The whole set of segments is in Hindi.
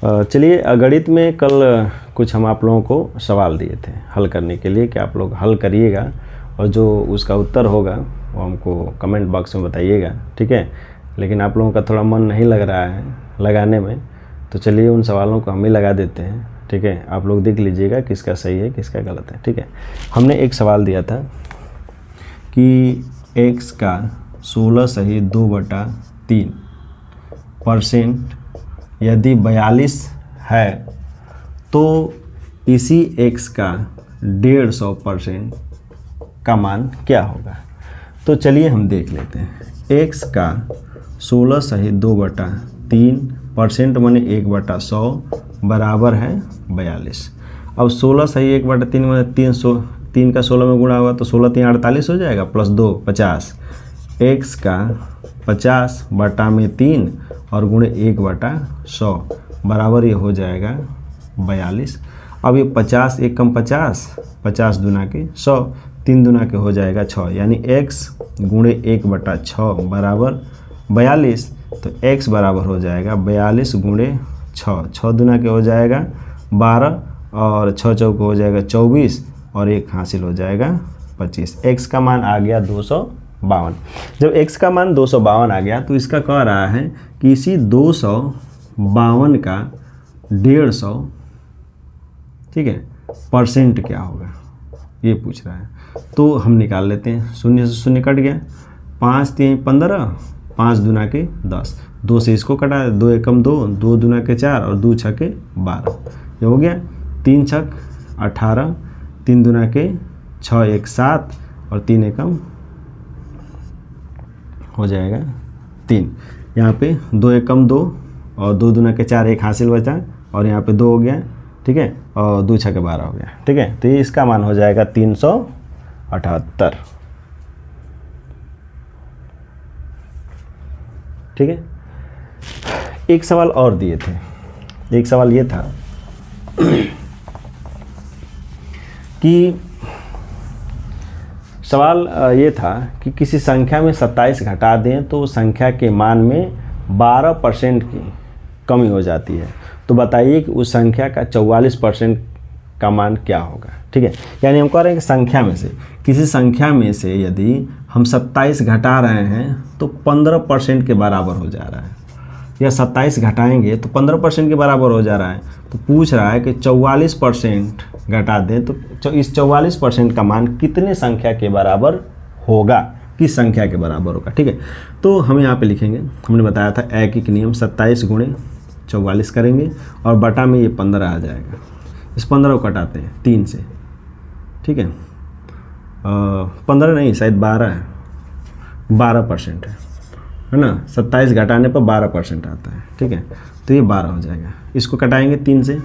चलिए, गणित में कल कुछ हम आप लोगों को सवाल दिए थे हल करने के लिए कि आप लोग हल करिएगा और जो उसका उत्तर होगा वो हमको कमेंट बॉक्स में बताइएगा, ठीक है। लेकिन आप लोगों का थोड़ा मन नहीं लग रहा है लगाने में, तो चलिए उन सवालों को हम ही लगा देते हैं, ठीक है। आप लोग देख लीजिएगा किसका सही है किसका गलत है, ठीक है। हमने एक सवाल दिया था कि x का 16 सही 2/3% यदि 42 है तो इसी x का 150% का मान क्या होगा। तो चलिए हम देख लेते हैं। x का 16 सही 2/3% माने 1/100 बराबर है 42। अब 16 सही 1/3 माने 3 का 16 में गुणा होगा तो 16 3 48 हो जाएगा, प्लस 2 50। x का 50/3 और गुणे 1/100 बराबर ये हो जाएगा 42। अब ये 50 एक कम 50, 50 दूना के 100, 3 दूना के हो जाएगा 6, यानी x गुणे 1/6 बराबर 42। तो x बराबर हो जाएगा 42 गुणे 6, 6 दूना के हो जाएगा 12 और 6 चौके हो जाएगा 24 और 1 हासिल हो जाएगा 25। x का मान आ गया 252। जब x का मान 252 आ गया तो इसका कह रहा है कि इसी 252 का 150, ठीक है, परसेंट क्या होगा ये पूछ रहा है। तो हम निकाल लेते हैं, 0 से 0 कट गया, 5 3 15, 5 दूना के 10, 2 से इसको कटा, 2 एकम 2, 2 दूना के 4 और 2 छके 12, ये हो गया। 3 छक 18, 3 दूना के 6 1 7 और 3 एकम हो जाएगा 3। यहाँ पे 2 एकम 2 और 2 दूना के 4, 1 हासिल बचा और यहाँ पे 2 हो गया, ठीक है, और 2 छके 12 हो गया, ठीक है। तो ये इसका मान हो जाएगा 378, ठीक है। एक सवाल और दिए थे, एक सवाल ये था कि सवाल ये था कि किसी संख्या में 27 घटा दें तो संख्या के मान में 12% की कमी हो जाती है, तो बताइए कि उस संख्या का 44% का मान क्या होगा, ठीक है। यानी हम कह रहे हैं कि संख्या में से, किसी संख्या में से यदि हम 27 घटा रहे हैं तो 15% के बराबर हो जा रहा है, या 27 घटाएंगे तो 15% के बराबर हो जा रहा है। तो पूछ रहा है कि 44% घटा दें तो इस 44% का मान कितने संख्या के बराबर होगा, किस संख्या के बराबर होगा, ठीक है। तो हम यहाँ पे लिखेंगे, हमने बताया था एक नियम 27 गुणे 44 करेंगे और बटा में ये 15 आ जाएगा। इस 15 को कटाते हैं 3 से, ठीक है। 15 नहीं, शायद 12 है, 12% है ना। 27 घटाने पर 12% आता है, ठीक है। तो ये 12 हो जाएगा। इसको कटाएंगे 3 से,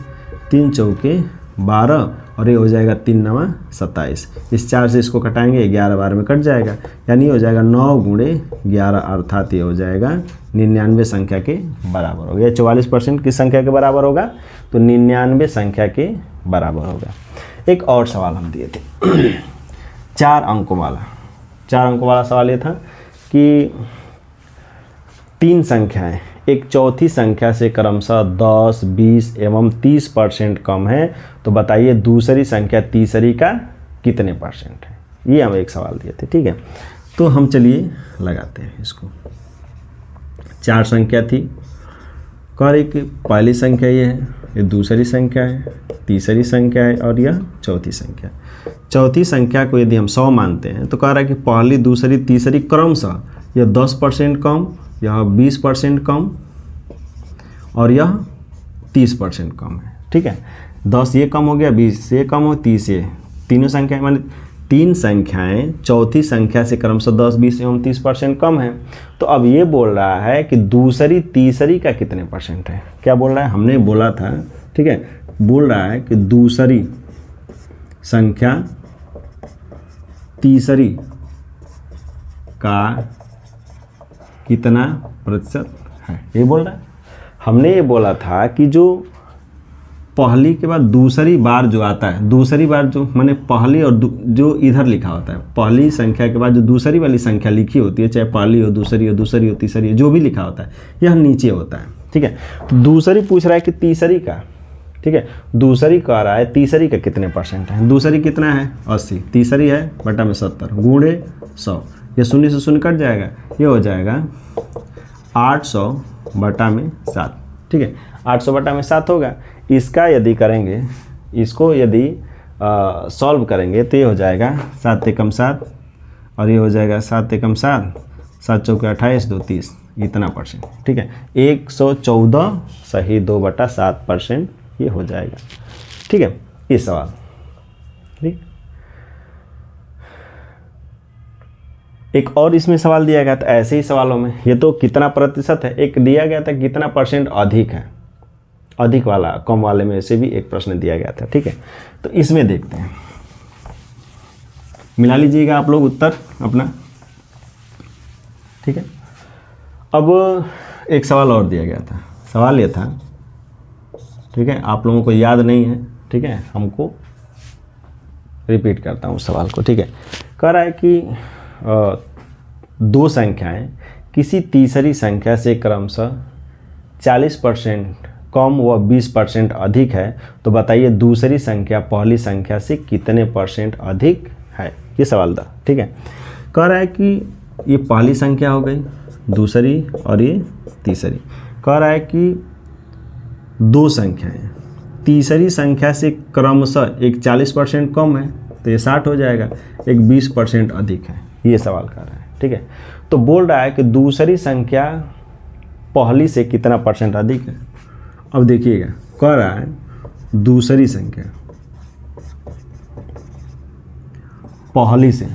3 चौके 12 और ये हो जाएगा 3 9 27। इस 4 से इसको कटाएंगे, 11 12 में कट जाएगा, यानी हो जाएगा 9 गुणे 11, अर्थात ये हो जाएगा 99 संख्या के बराबर हो गया। 44% किस संख्या के बराबर होगा, तो 99 संख्या के बराबर होगा। एक और सवाल हम दिए थे 4 अंकों वाला सवाल ये था कि 3 संख्याएं एक चौथी संख्या से क्रमशः 10, 20 एवं 30% कम है, तो बताइए दूसरी संख्या तीसरी का कितने परसेंट है। ये हम एक सवाल दिए थे, ठीक है। तो हम चलिए लगाते हैं इसको। 4 संख्या थी, कह रही कि पहली संख्या ये है, ये दूसरी संख्या है, तीसरी संख्या है और यह चौथी संख्या। चौथी संख्या को यदि हम 100 मानते हैं तो कह रहा है कि पहली दूसरी तीसरी क्रमशः यह 10% कम, यह 20% कम और यह 30% कम है, ठीक है। 10 ये कम हो गया, 20 ये कम हो, 30 ये, तीनों संख्याएं माने 3 संख्याएं चौथी संख्या से क्रमशः 10, 20 एवं 30% कम है। तो अब ये बोल रहा है कि दूसरी तीसरी का कितने परसेंट है। क्या बोल रहा है, हमने बोला था, ठीक है, बोल रहा है कि दूसरी संख्या तीसरी का कितना प्रतिशत है, ये बोल रहा है। हमने ये बोला था कि जो पहली के बाद दूसरी बार जो आता है, दूसरी बार जो माने पहली और जो इधर लिखा होता है, पहली संख्या के बाद जो दूसरी वाली संख्या लिखी होती है, चाहे पहली हो, दूसरी हो, तीसरी हो, जो भी लिखा होता है, यह नीचे होता है, ठीक है। दूसरी पूछ रहा है कि तीसरी का, ठीक है, दूसरी कह रहा है तीसरी का कितने परसेंट है। दूसरी कितना है 80, तीसरी है बटा में 70 गुणे 100, ये शून्य से शून्य कट जाएगा, ये हो जाएगा 800 बटा में 7, ठीक है, 800 बटा में 7 होगा। इसका यदि करेंगे, इसको यदि सॉल्व करेंगे तो ये हो जाएगा 7 एकम 7 और ये हो जाएगा 7 एकम 7, 7 चौके 28, 2 30, इतना परसेंट, ठीक है, 114 सही 2/7% ये हो जाएगा, ठीक है। ये सवाल ठीक। एक और इसमें सवाल दिया गया था, ऐसे ही सवालों में ये तो कितना प्रतिशत है, एक दिया गया था कितना परसेंट अधिक है, अधिक वाला कम वाले में से भी एक प्रश्न दिया गया था, ठीक है। तो इसमें देखते हैं, मिला लीजिएगा आप लोग उत्तर अपना, ठीक है। अब एक सवाल और दिया गया था, सवाल ये था, ठीक है, आप लोगों को याद नहीं है, ठीक है, हमको रिपीट करता हूँ सवाल को, ठीक है। कह रहा है कि दो संख्याएं किसी तीसरी संख्या से क्रमशः 40% कम व 20% अधिक है, तो बताइए दूसरी संख्या पहली संख्या से कितने % अधिक है, ये सवाल था, ठीक है। कह रहा है कि ये पहली संख्या हो गई, दूसरी और ये तीसरी। कह रहा है कि दो संख्याएं, तीसरी संख्या से क्रमशः एक 40% कम है तो ये 60 हो जाएगा, एक 20% अधिक है, ये सवाल कर रहा है, ठीक है। तो बोल रहा है कि दूसरी संख्या पहली से कितना % अधिक है। अब देखिएगा, कह रहा है दूसरी संख्या पहली से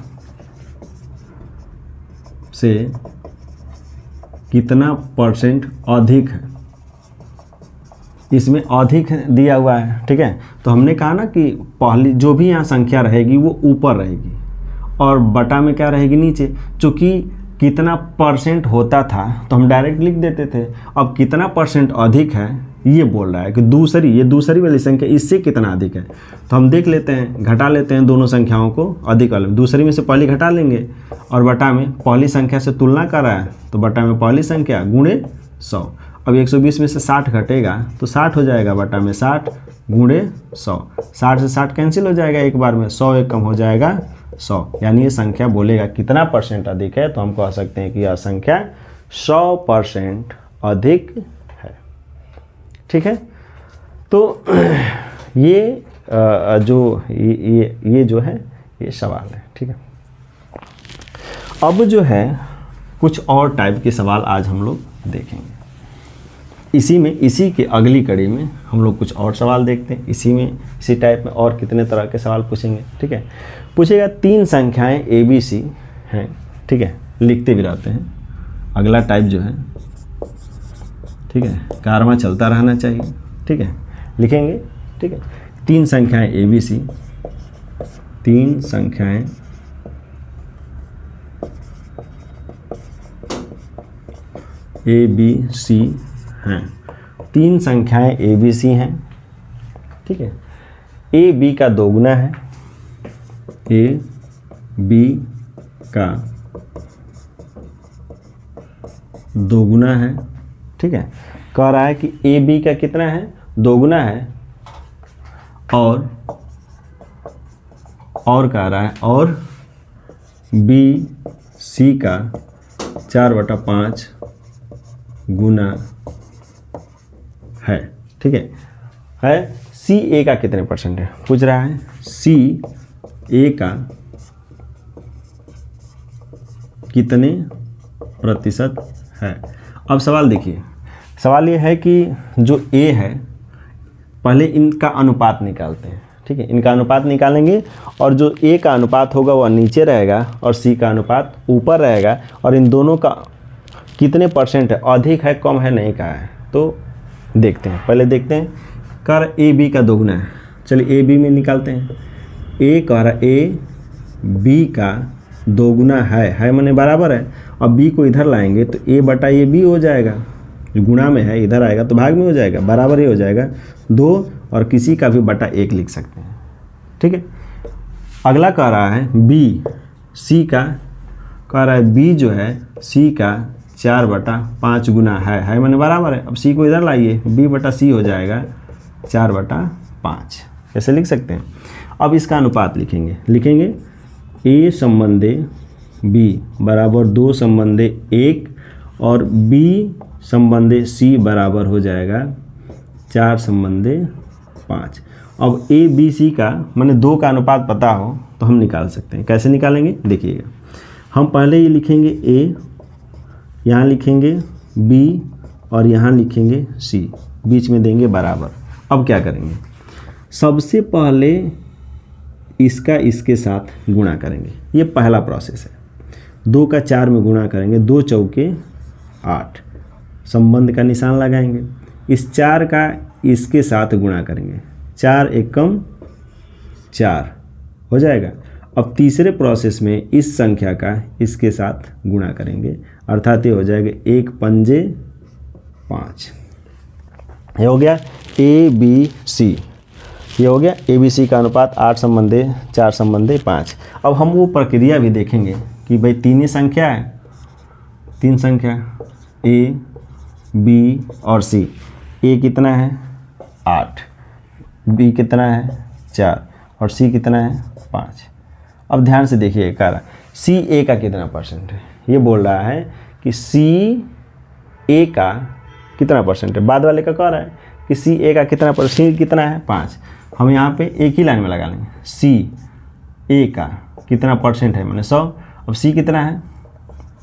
कितना % अधिक है, इसमें अधिक दिया हुआ है, ठीक है। तो हमने कहा ना कि पहली जो भी यहाँ संख्या रहेगी वो ऊपर रहेगी और बटा में क्या रहेगी नीचे, चूँकि कितना % होता था तो हम डायरेक्ट लिख देते थे, अब कितना % अधिक है ये बोल रहा है कि दूसरी, ये दूसरी वाली संख्या इससे कितना अधिक है। तो हम देख लेते हैं, घटा लेते हैं दोनों संख्याओं को, अधिक वाले दूसरी में से पहली घटा लेंगे और बटा में पहली संख्या से तुलना कर रहा है तो बटा में पहली संख्या गुणे 100। अब 120 में से 60 घटेगा तो 60 हो जाएगा, बटा में 60 गुणे 100, 60 से 60 कैंसिल हो जाएगा एक बार में, 100 एक कम हो जाएगा 100, यानी ये संख्या बोलेगा कितना % अधिक है, तो हम कह सकते हैं कि यह संख्या 100% अधिक है, ठीक है। तो ये जो है ये सवाल है, ठीक है। अब जो है कुछ और टाइप के सवाल आज हम लोग देखेंगे, इसी के अगली कड़ी में हम लोग कुछ और सवाल देखते हैं, इसी टाइप में और कितने तरह के सवाल पूछेंगे, ठीक है। पूछेगा 3 संख्याएं ABC हैं, ठीक है, लिखते भी रहते हैं, अगला टाइप जो है, ठीक है, कारवां चलता रहना चाहिए, ठीक है, लिखेंगे, ठीक है। 3 संख्याएं ABC, 3 संख्याएं ABC हैं, 3 संख्याएं ABC हैं, ठीक है। AB का दोगुना है, AB का दोगुना है, ठीक है। कह रहा है कि AB का कितना है, दोगुना है, और कह रहा है और BC का 4/5 गुना है, ठीक है। CA का कितने % है पूछ रहा है, CA का कितने % है। अब सवाल देखिए, सवाल ये है कि जो A है, पहले इनका अनुपात निकालते हैं, ठीक है, इनका अनुपात निकालेंगे और जो A का अनुपात होगा वह नीचे रहेगा और C का अनुपात ऊपर रहेगा, और इन दोनों का कितने % है, अधिक है कम है नहीं कहा है, तो देखते हैं, पहले देखते हैं। कर AB का दोगुना है, चलिए AB में निकालते हैं, A कह रहा AB का दोगुना है माने बराबर है, अब B को इधर लाएंगे तो A बटा AB हो जाएगा, जो गुणा में है इधर आएगा तो भाग में हो जाएगा, बराबर ही हो जाएगा 2, और किसी का भी बटा 1 लिख सकते हैं, ठीक है। अगला कह रहा है B, C का, कह रहा है B जो है C का 4/5 गुना है मैंने बराबर है। अब सी को इधर लाइए, b/c हो जाएगा 4/5। कैसे लिख सकते हैं? अब इसका अनुपात लिखेंगे a संबंधे b बराबर 2 संबंधे 1 और b संबंधे c बराबर हो जाएगा 4 संबंधे 5। अब a b c का मैंने 2 का अनुपात पता हो तो हम निकाल सकते हैं। कैसे निकालेंगे देखिएगा, हम पहले ये लिखेंगे a, यहाँ लिखेंगे b और यहाँ लिखेंगे c, बीच में देंगे बराबर। अब क्या करेंगे, सबसे पहले इसका इसके साथ गुणा करेंगे, ये पहला प्रोसेस है। 2 का 4 में गुणा करेंगे, 2 चौके 8, संबंध का निशान लगाएंगे। इस 4 का इसके साथ गुणा करेंगे, 4 एकम 4 हो जाएगा। अब तीसरे प्रोसेस में इस संख्या का इसके साथ गुणा करेंगे, अर्थात ये हो जाएगा 1 पंजे 5। ये हो गया ए बी सी, ये हो गया ए बी सी का अनुपात 8 संबंधे 4 संबंधे 5। अब हम वो प्रक्रिया भी देखेंगे कि भाई 3 ही संख्या है, 3 संख्या ए बी और सी। ए कितना है 8, बी कितना है 4 और सी कितना है 5। अब ध्यान से देखिए कह रहा सी ए का कितना परसेंट है, ये बोल रहा है कि सी ए का कितना परसेंट है। बाद वाले का कह रहा है कि सी ए का कितना परसेंट, कितना है 5। हम यहाँ पे एक ही लाइन में लगा लेंगे, सी ए का कितना परसेंट है मैंने 100। अब सी कितना है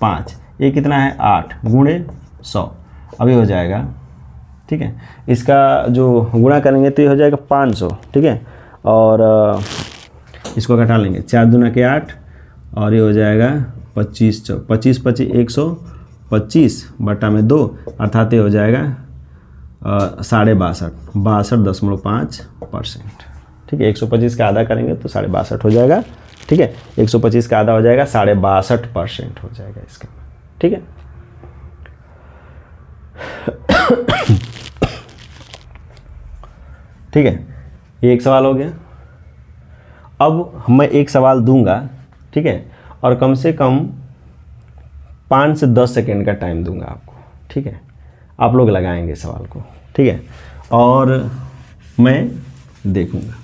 5, ए कितना है 8 गुणे 100। अब ये हो जाएगा, ठीक है। इसका जो गुणा करेंगे तो ये हो जाएगा 500, ठीक है। और इसको घटा लेंगे, 4 दूना के 8 और ये हो जाएगा 25 25 125 बटा में 2, अर्थात ये हो जाएगा 62.5%, ठीक है। 125 का आधा करेंगे तो 62.5 हो जाएगा, ठीक है। 125 का आधा हो जाएगा 62.5% हो जाएगा इसका, ठीक है। ठीक है, ये एक सवाल हो गया। अब मैं एक सवाल दूंगा, ठीक है, और कम से कम 5 से 10 सेकेंड का टाइम दूंगा आपको, ठीक है। आप लोग लगाएंगे सवाल को, ठीक है, और मैं देखूंगा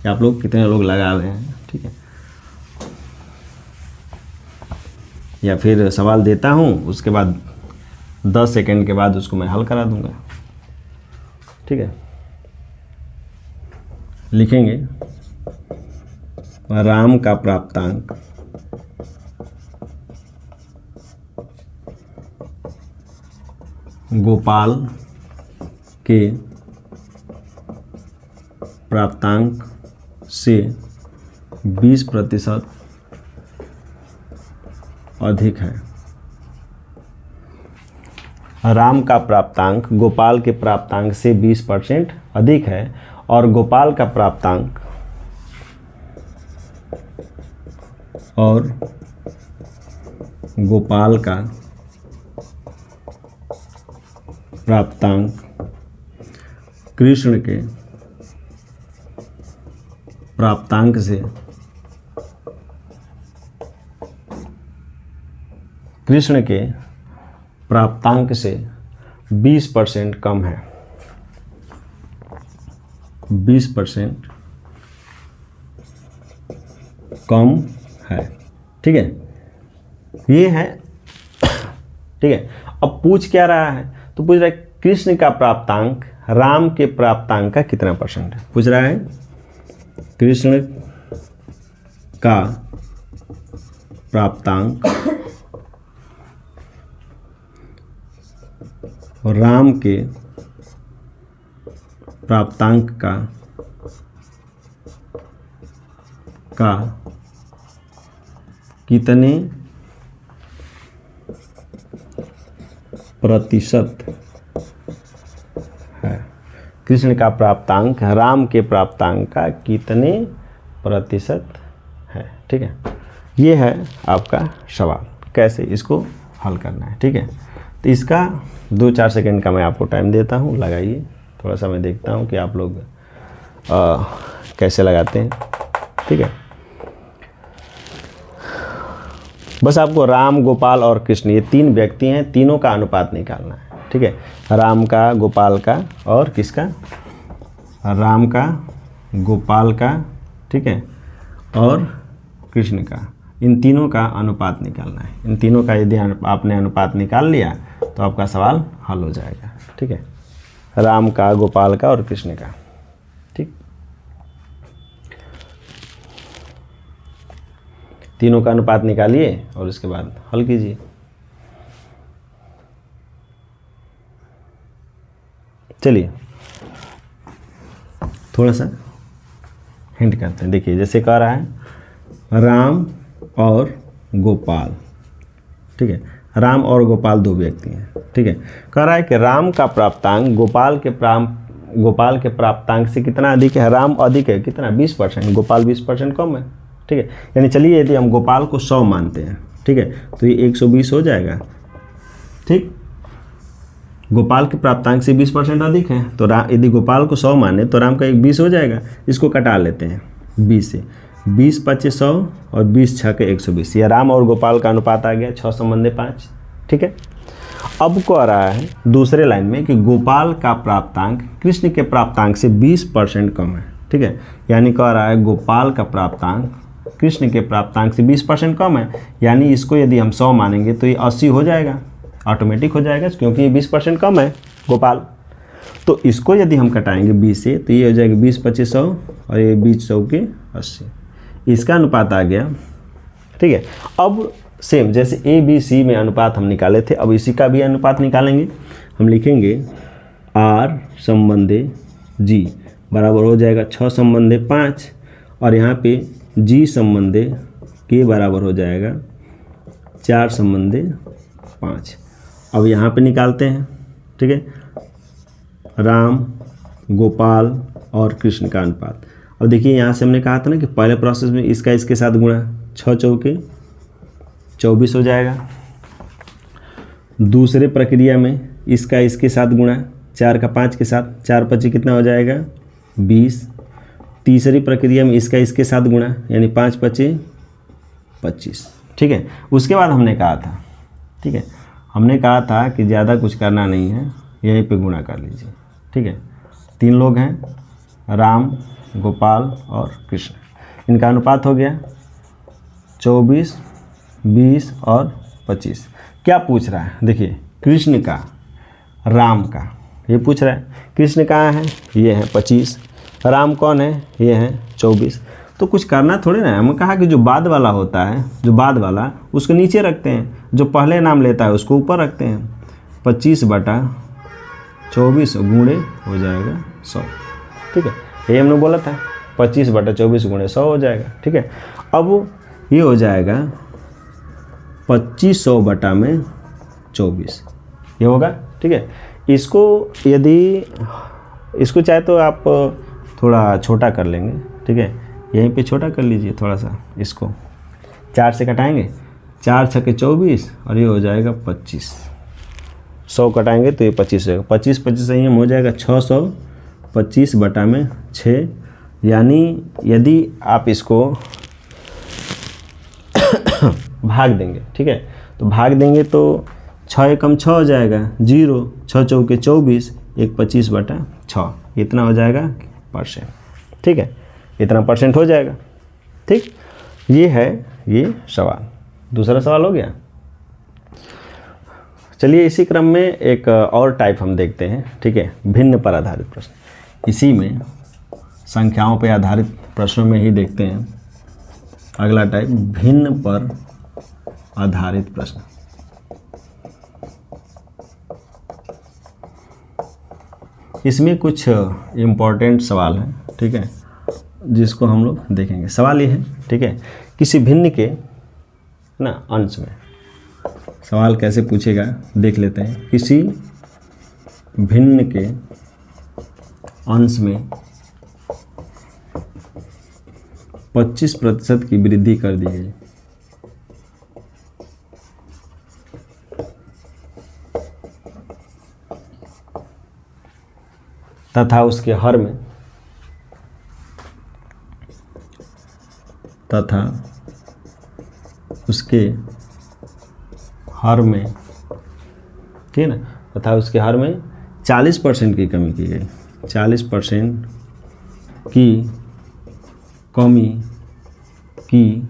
कि आप लोग कितने लोग लगा रहे हैं, ठीक है। या फिर सवाल देता हूं, उसके बाद 10 सेकेंड के बाद उसको मैं हल करा दूंगा, ठीक है। लिखेंगे राम का प्राप्तांक गोपाल के प्राप्तांक से 20% अधिक है। राम का प्राप्तांक गोपाल के प्राप्तांक से 20% अधिक है और गोपाल का प्राप्तांक कृष्ण के प्राप्तांक से 20% कम है, 20% कम है, ठीक है। ये है, ठीक है। अब पूछ क्या रहा है, तो पूछ रहा है कृष्ण का प्राप्तांक राम के प्राप्तांक का कितना परसेंट है। पूछ रहा है कृष्ण का प्राप्तांक और राम के प्राप्तांक का कितने प्रतिशत है। कृष्ण का प्राप्तांक राम के प्राप्तांक का कितने प्रतिशत है, ठीक है। ये है आपका सवाल, कैसे इसको हल करना है, ठीक है। तो इसका 2-4 सेकेंड का मैं आपको टाइम देता हूँ, लगाइए। थोड़ा सा मैं देखता हूँ कि आप लोग कैसे लगाते हैं, ठीक है। बस आपको राम, गोपाल और कृष्ण, ये 3 व्यक्ति हैं, तीनों का अनुपात निकालना है। ठीक है, राम का, गोपाल का और किसका, राम का, गोपाल का, ठीक है, और कृष्ण का, इन तीनों का अनुपात निकालना है। इन तीनों का यदि आपने अनुपात निकाल लिया तो आपका सवाल हल हो जाएगा। ठीक है, राम का, गोपाल का और कृष्ण का। ठीक, तीनों का अनुपात निकालिए और उसके बाद हल कीजिए। चलिए थोड़ा सा हिंट करते हैं। देखिए जैसे कह रहा है राम और गोपाल, ठीक है, राम और गोपाल 2 व्यक्ति हैं। ठीक है, कह रहा है कि राम का प्राप्तांक गोपाल के प्राप्तांक से कितना अधिक है। राम अधिक है कितना, 20%, गोपाल 20% कम है। ठीक है, यानी चलिए यदि हम गोपाल को 100 मानते हैं, ठीक है, तो ये 120 हो जाएगा। ठीक, गोपाल के प्राप्तांक से 20% अधिक है, तो यदि गोपाल को 100 माने तो राम का 20 हो जाएगा। इसको कटा लेते हैं 20 से, 20 5 100 और 20 6 के 120। यह राम और गोपाल का अनुपात आ गया 6 संबंधे 5। ठीक है, अब कह रहा है दूसरे लाइन में कि गोपाल का प्राप्तांक कृष्ण के प्राप्तांक से 20% कम है। ठीक है, यानी कह रहा है गोपाल का प्राप्तांक कृष्ण के प्राप्तांक से 20% कम है, यानी इसको यदि हम 100 मानेंगे तो ये 80 हो जाएगा, ऑटोमेटिक हो जाएगा, क्योंकि ये 20% कम है गोपाल। तो इसको यदि हम कटाएंगे 20 से तो ये हो जाएगा 20 25 100 और ये 20 100 के 80, इसका अनुपात आ गया। ठीक है, अब सेम जैसे ए बी सी में अनुपात हम निकाले थे, अब इसी का भी अनुपात निकालेंगे। हम लिखेंगे आर संबंधे जी बराबर हो जाएगा 6 संबंधे 5 और यहाँ पे जी संबंधे के बराबर हो जाएगा 4 संबंधे 5। अब यहाँ पे निकालते हैं। ठीक है, राम, गोपाल और कृष्ण का अनुपात। अब देखिए यहाँ से हमने कहा था ना कि पहले प्रोसेस में इसका इसके साथ गुणा, 6 चौके 24 हो जाएगा। दूसरे प्रक्रिया में इसका इसके साथ गुणा, 4 का 5 के साथ, 4 25 कितना हो जाएगा 20। तीसरी प्रक्रिया में इसका इसके साथ गुणा, यानी 5 25 25। ठीक है, उसके बाद हमने कहा था, ठीक है, हमने कहा था कि ज़्यादा कुछ करना नहीं है, यहीं पे गुणा कर लीजिए। ठीक है, 3 लोग हैं, राम, गोपाल और कृष्ण, इनका अनुपात हो गया 24 20 और 25। क्या पूछ रहा है, देखिए कृष्ण का, राम का, ये पूछ रहा है। कृष्ण कहाँ है, ये है 25, राम कौन है, ये है 24। तो कुछ करना थोड़ी ना है, हमने कहा कि जो बाद वाला होता है, जो बाद वाला उसको नीचे रखते हैं, जो पहले नाम लेता है उसको ऊपर रखते हैं। 25/24 गुणे हो जाएगा 100। ठीक है, ये हमने बोला था 25/24 गुणे 100 हो जाएगा। ठीक है, अब ये हो जाएगा 2500/24, ये होगा। ठीक है, इसको यदि इसको चाहे तो आप थोड़ा छोटा कर लेंगे। ठीक है, यहीं पे छोटा कर लीजिए थोड़ा सा, इसको 4 से कटाएंगे, 4 6 के 24 और ये हो जाएगा 25। 100 कटाएंगे तो ये 25 होगा, 25 25 यहीं हो जाएगा 625/6। यानी यदि आप इसको भाग देंगे, ठीक है, तो भाग देंगे तो 6 एकम 6 हो जाएगा 0, 6 चौके 24, 1 25/6, इतना हो जाएगा %। ठीक है, इतना % हो जाएगा। ठीक, ये है ये सवाल। दूसरा सवाल हो गया। चलिए इसी क्रम में एक और टाइप हम देखते हैं। ठीक है, भिन्न पर आधारित प्रश्न, इसी में संख्याओं पर आधारित प्रश्नों में ही देखते हैं। अगला टाइप भिन्न पर आधारित प्रश्न। इसमें कुछ इम्पोर्टेंट सवाल हैं, ठीक है, जिसको हम लोग देखेंगे। सवाल ये है, ठीक है, किसी भिन्न के ना अंश में, सवाल कैसे पूछेगा देख लेते हैं। किसी भिन्न के अंश में 25% की वृद्धि कर दी गई, तथा उसके हर में हर में, ठीक है ना, तथा उसके हर में 40% की कमी की गई, 40% की कमी की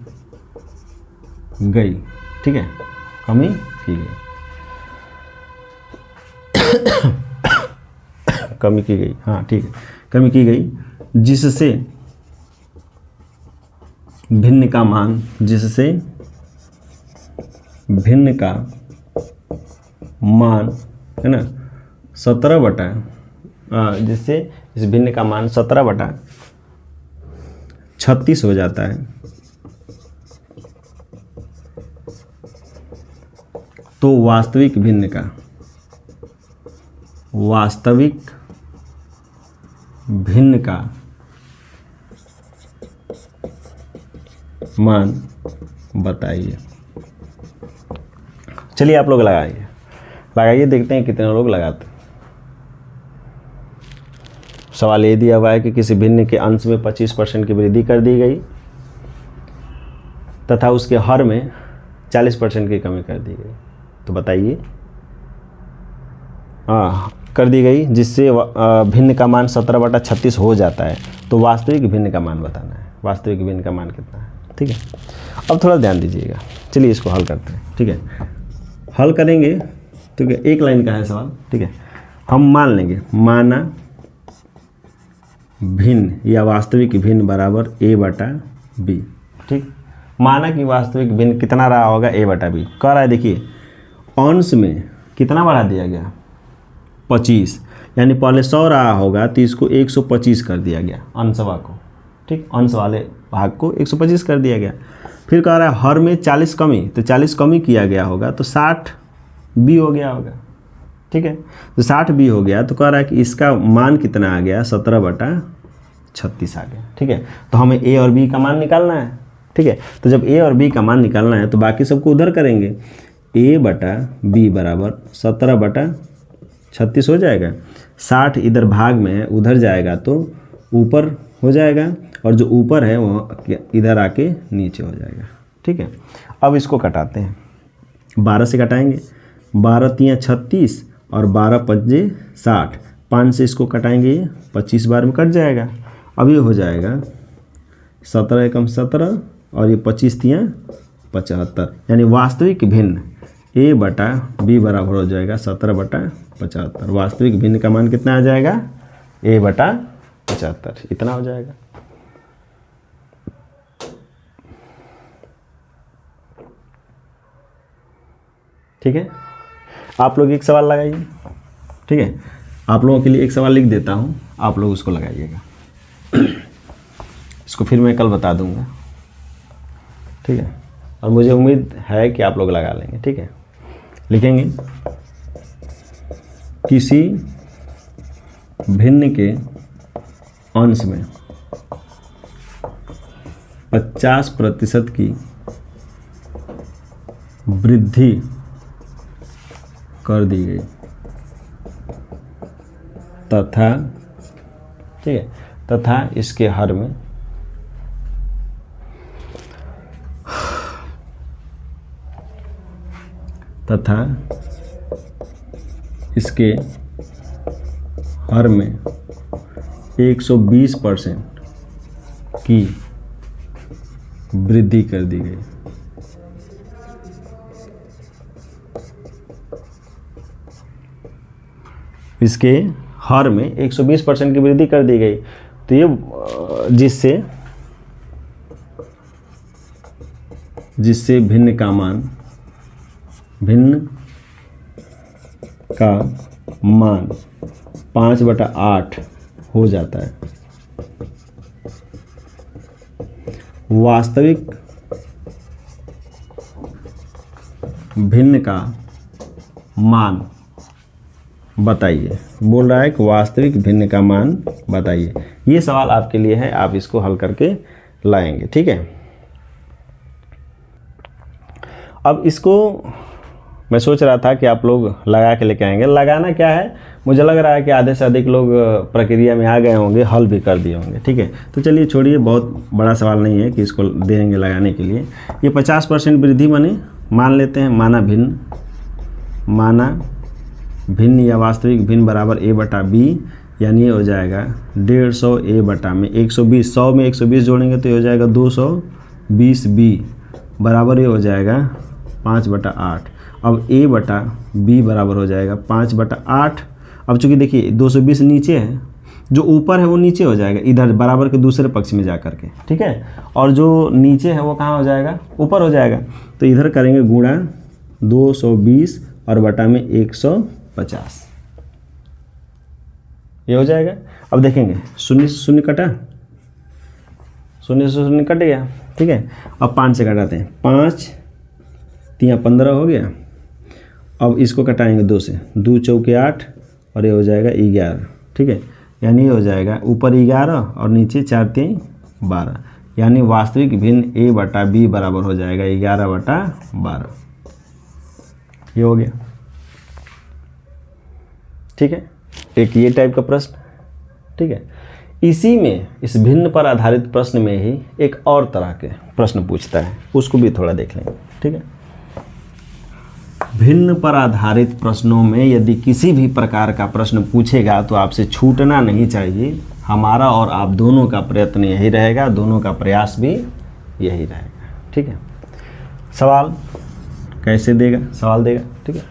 गई, ठीक है, कमी की गई कमी की गई, हाँ ठीक है, कमी की गई, जिससे भिन्न का मान, जिससे भिन्न का मान, है ना, 17 बटा, जिससे इस भिन्न का मान 17 बटा 36 हो जाता है। तो वास्तविक भिन्न का, वास्तविक भिन्न का मान बताइए। चलिए आप लोग लगाइए, देखते हैं कितने लोग लगाते हैं। सवाल ये दिया हुआ है कि किसी भिन्न के अंश में 25% की वृद्धि कर दी गई तथा उसके हर में 40% की कमी कर दी गई। तो बताइए, हाँ कर दी गई, जिससे भिन्न का मान 17 बटा 36 हो जाता है। तो वास्तविक भिन्न का मान बताना है, वास्तविक भिन्न का मान कितना है, ठीक है। अब थोड़ा ध्यान दीजिएगा, चलिए इसको हल करते हैं, ठीक है। हल करेंगे, ठीक है, एक लाइन का है सवाल, ठीक है। हम मान लेंगे, माना भिन्न या वास्तविक भिन्न बराबर a बटा b, ठीक। माना कि वास्तविक भिन्न कितना रहा होगा, a बटा b कह रहा है। देखिए अंश में कितना बढ़ा दिया गया, 25, यानी पहले 100 रहा होगा तो इसको 125 कर दिया गया अंशवा को, ठीक, अंश वाले भाग को 125 कर दिया गया। फिर कह रहा है हर में 40 कमी, तो 40 कमी किया गया होगा तो 60 b हो गया होगा, ठीक है। तो 60 b हो गया, तो कह रहा है कि इसका मान कितना आ गया, 17 बटा 36 आ गया, ठीक है। तो हमें a और b का मान निकालना है, ठीक है। तो जब a और b का मान निकालना है तो बाकी सबको उधर करेंगे, a बटा b बराबर 17 बटा 36 हो जाएगा। 60 इधर भाग में है, उधर जाएगा तो ऊपर हो जाएगा, और जो ऊपर है वो इधर आके नीचे हो जाएगा, ठीक है। अब इसको कटाते हैं, 12 से कटाएंगे, 12 तियाँ 36 और 12 पंजे 60, 5 से इसको कटाएंगे, 25 बार में कट जाएगा। अब ये हो जाएगा 17 एकम 17 और ये 25 तियाँ 75, यानी वास्तविक भिन्न a बटा b बराबर हो जाएगा 17 बटा 75। वास्तविक भिन्न का मान कितना आ जाएगा, a बटा 75, इतना हो जाएगा। ठीक है, आप लोग एक सवाल लगाइए, ठीक है। आप लोगों के लिए एक सवाल लिख देता हूँ, आप लोग उसको लगाइएगा। इसको फिर मैं कल बता दूंगा, ठीक है। और मुझे उम्मीद है कि आप लोग लगा लेंगे, ठीक है। लिखेंगे, किसी भिन्न के अंश में 50% की वृद्धि कर दी गई तथा, ठीक है, तथा इसके हर में हर में 120% की वृद्धि कर दी गई। इसके हर में 120% की वृद्धि कर दी गई, तो ये जिससे भिन्न का मान 5/8 हो जाता है। वास्तविक भिन्न का मान बताइए, बोल रहा है कि वास्तविक भिन्न का मान बताइए। ये सवाल आपके लिए है, आप इसको हल करके लाएंगे, ठीक है। अब इसको मैं सोच रहा था कि आप लोग लगा के लेके आएंगे। लगाना क्या है, मुझे लग रहा है कि आधे से अधिक लोग प्रक्रिया में आ गए होंगे, हल भी कर दिए होंगे, ठीक है। तो चलिए छोड़िए, बहुत बड़ा सवाल नहीं है कि इसको देंगे लगाने के लिए। ये 50% वृद्धि मान लेते हैं, माना भिन्न माना भिन्न या वास्तविक भिन्न बराबर a बटा b, यानी ये हो जाएगा 150 a बटा में 120, 100 में 120 जोड़ेंगे तो ये हो जाएगा 220 b बराबर ये हो जाएगा 5 बटा 8। अब a बटा b बराबर हो जाएगा 5 बटा 8। अब चूँकि देखिए 220 नीचे है, जो ऊपर है वो नीचे हो जाएगा इधर बराबर के दूसरे पक्ष में जा करके, ठीक है, और जो नीचे है वो कहाँ हो जाएगा, ऊपर हो जाएगा। तो इधर करेंगे गुणा 220 और बटा में 150, ये हो जाएगा। अब देखेंगे शून्य से शून्य कटा, शून्य से शून्य कट गया, ठीक है। अब 5 से घटाते हैं, 5 3 15 हो गया। अब इसको कटाएंगे 2 से, 2 चौके 8 और ये हो जाएगा 11, ठीक है, यानी ये हो जाएगा ऊपर 11 और नीचे 4 3 12, यानी वास्तविक भिन्न a बटा b बराबर हो जाएगा 11 बटा 12, ये हो गया, ठीक है। एक ये टाइप का प्रश्न, ठीक है। इसी में इस भिन्न पर आधारित प्रश्न में ही एक और तरह के प्रश्न पूछता है, उसको भी थोड़ा देख लेंगे, ठीक है। भिन्न पर आधारित प्रश्नों में यदि किसी भी प्रकार का प्रश्न पूछेगा तो आपसे छूटना नहीं चाहिए। हमारा और आप दोनों का प्रयत्न यही रहेगा, दोनों का प्रयास भी यही रहेगा, ठीक है। सवाल कैसे देगा, सवाल देगा, ठीक है।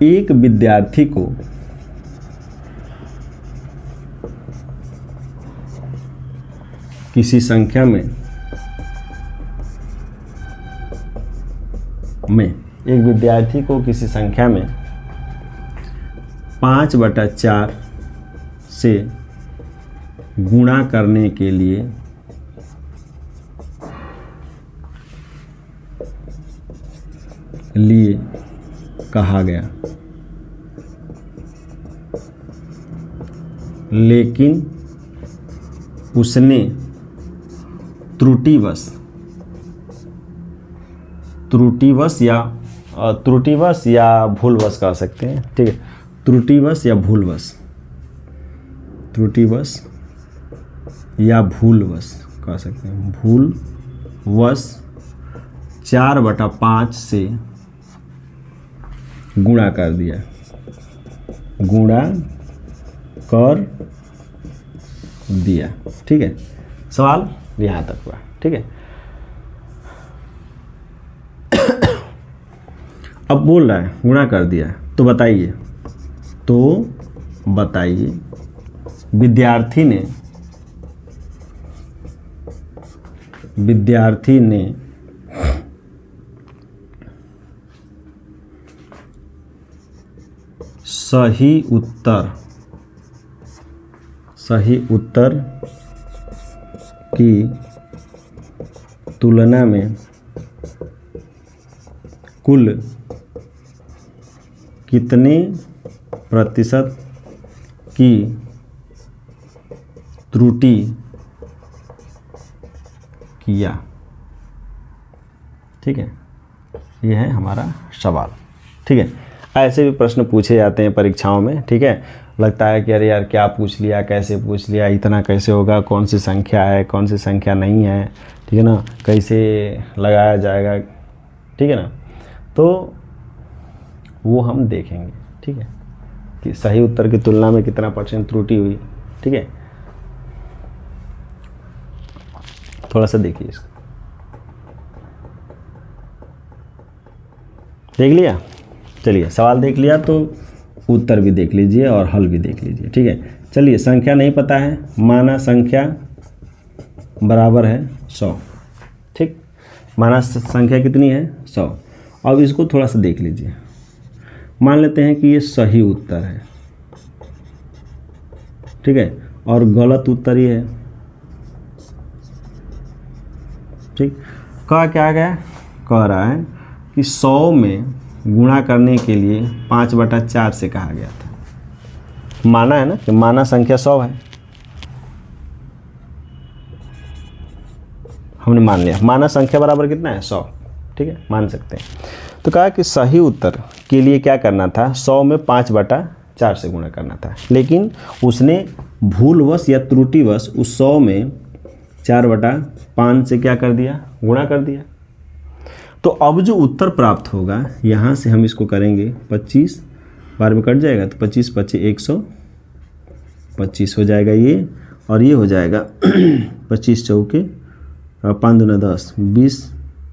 एक विद्यार्थी को किसी संख्या में एक विद्यार्थी को किसी संख्या में 5 बटा 4 से गुणा करने के लिए कहा गया, लेकिन उसने त्रुटिवश या भूलवश कह सकते हैं, ठीक है, त्रुटिवश या भूलवश कह सकते हैं, भूलवश 4 बटा 5 से गुणा कर दिया, ठीक है। सवाल यहाँ तक हुआ, ठीक है। अब बोल रहा है गुणा कर दिया, तो बताइए विद्यार्थी ने सही उत्तर की तुलना में कुल कितने प्रतिशत की त्रुटि किया, ठीक है। यह है हमारा सवाल, ठीक है। ऐसे भी प्रश्न पूछे जाते हैं परीक्षाओं में, ठीक है। लगता है कि अरे यार क्या पूछ लिया, कैसे पूछ लिया, इतना कैसे होगा, कौन सी संख्या है, कौन सी संख्या नहीं है, ठीक है ना, कैसे लगाया जाएगा, ठीक है ना। तो वो हम देखेंगे, ठीक है, कि सही उत्तर की तुलना में कितना % त्रुटि हुई, ठीक है। थोड़ा सा देखिए इसको, देख लिया, चलिए सवाल देख लिया तो उत्तर भी देख लीजिए और हल भी देख लीजिए, ठीक है। चलिए संख्या नहीं पता है, माना संख्या बराबर है 100, ठीक, माना संख्या कितनी है 100। अब इसको थोड़ा सा देख लीजिए, मान लेते हैं कि ये सही उत्तर है, ठीक है, और गलत उत्तर ही है, ठीक। क्या गया, कह रहा है कि 100 में गुणा करने के लिए 5 बटा 4 से कहा गया था। माना है ना कि माना संख्या 100 है, हमने मान लिया, माना संख्या बराबर कितना है 100, ठीक है, मान सकते हैं। तो कहा कि सही उत्तर के लिए क्या करना था, 100 में 5 बटा 4 से गुणा करना था, लेकिन उसने भूलवश या त्रुटिवश उस 100 में 4 बटा 5 से क्या कर दिया, गुणा कर दिया। तो अब जो उत्तर प्राप्त होगा यहाँ से हम इसको करेंगे 25 बार में कट जाएगा तो 25 25 125 हो जाएगा ये, और ये हो जाएगा 25 चौके 5 दूना 10 20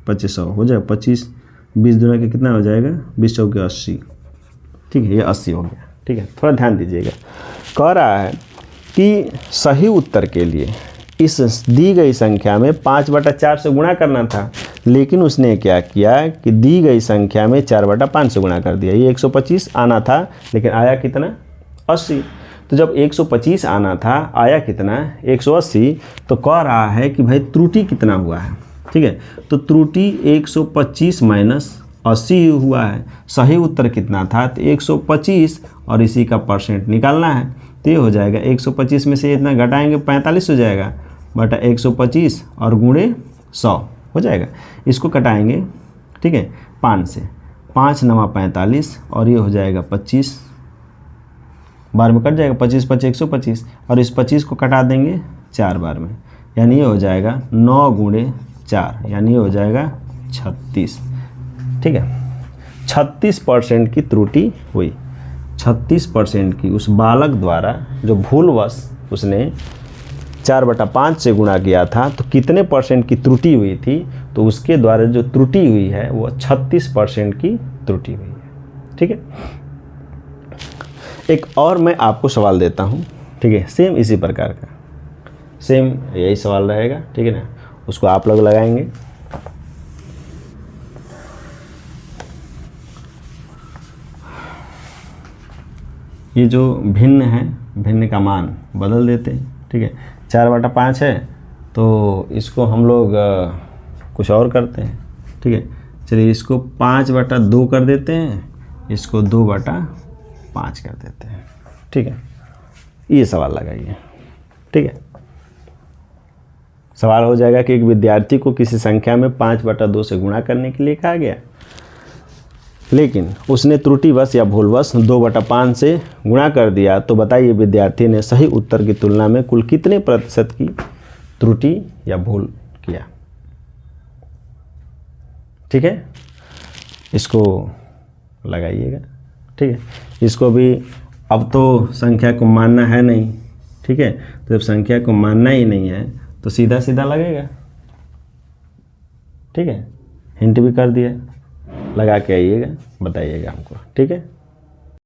25 100 हो जाएगा। 25 20 दूना के कितना हो जाएगा 20 चौके 80। ठीक है, ये 80 हो गया। ठीक है, थोड़ा ध्यान दीजिएगा। कह रहा है कि सही उत्तर के लिए इस दी गई संख्या में 5/4 से गुणा करना था, लेकिन उसने क्या किया कि दी गई संख्या में 4/5 से गुणा कर दिया। ये 125 आना था लेकिन आया कितना 80। तो जब 125 आना था आया कितना 180, तो कह रहा है कि भाई त्रुटि कितना हुआ है। ठीक है, तो त्रुटि 125 माइनस 80 हुआ है। सही उत्तर कितना था तो 125 और इसी का परसेंट निकालना है। तो ये हो जाएगा 125 में से इतना घटाएंगे 45 हो जाएगा बटा 125 और गुणे 100 हो जाएगा। इसको कटाएंगे, ठीक है, 5 से, 5 9 45 और ये हो जाएगा 25 बार में कट जाएगा। 25 25 125 और इस 25 को कटा देंगे 4 बार में, यानी ये हो जाएगा 9 गुणे 4, यानी ये हो जाएगा 36। ठीक है, 36% की त्रुटि हुई। 36% की उस बालक द्वारा जो भूलवश उसने 4/5 से गुणा किया था, तो कितने परसेंट की त्रुटि हुई थी, तो उसके द्वारा जो त्रुटि हुई है वो 36% की त्रुटि हुई है। ठीक है, एक और मैं आपको सवाल देता हूँ। ठीक है, सेम इसी प्रकार का, सेम यही सवाल रहेगा। ठीक है ना, उसको आप लोग लगाएंगे। ये जो भिन्न है, भिन्न का मान बदल देते हैं। ठीक है, 4/5 है तो इसको हम लोग कुछ और करते हैं। ठीक है, चलिए इसको 5/2 कर देते हैं, इसको 2/5 कर देते हैं। ठीक है, ये सवाल लगाइए। ठीक है, सवाल हो जाएगा कि एक विद्यार्थी को किसी संख्या में 5/2 से गुणा करने के लिए कहा गया, लेकिन उसने त्रुटिवश या भूलवश 2/5 से गुणा कर दिया। तो बताइए विद्यार्थी ने सही उत्तर की तुलना में कुल कितने प्रतिशत की त्रुटि या भूल किया। ठीक है, इसको लगाइएगा। ठीक है, इसको भी अब तो संख्या को मानना है नहीं। ठीक है, तो जब संख्या को मानना ही नहीं है तो सीधा सीधा लगेगा। ठीक है, हिंट भी कर दिया, लगा के आइएगा, बताइएगा हमको। ठीक है।